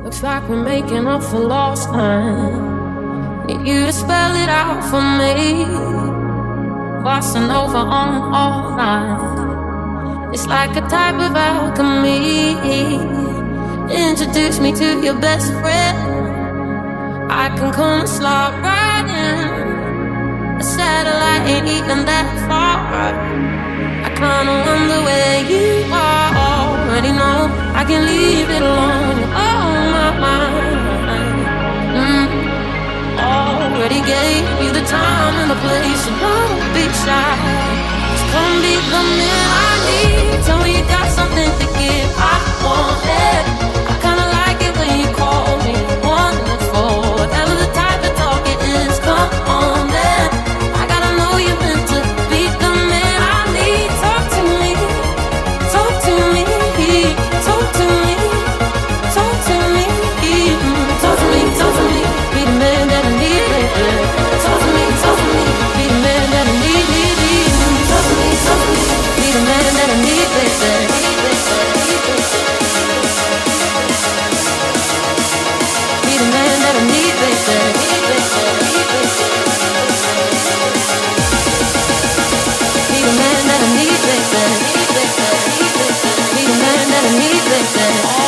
Looks like we're making up for lost time. Need you to spell it out for me. Bossing over on all night. It's like a type of alchemy. Introduce me to your best friend. I can come and slide right in. A satellite ain't even that far. I kinda wonder where you are. Already know I can leave it alone. Oh my mind. Already gave you the time and the place, so don't be shy. Just come be the man I need. Tell me you got something to give. I want it. I kinda like it when you call me wonderful. Whatever the type of talk it is, come on then. I gotta know you're meant to be the man I need. Talk to me, talk to me, talk to me, talk to me, talk to me, talk to me. Be the man that I need, baby. Talk to me, be the man that I need, Talk to me, be the man that I need, baby. Be the man that I need, baby. Be the man that I need, baby. Be the man that I need, baby.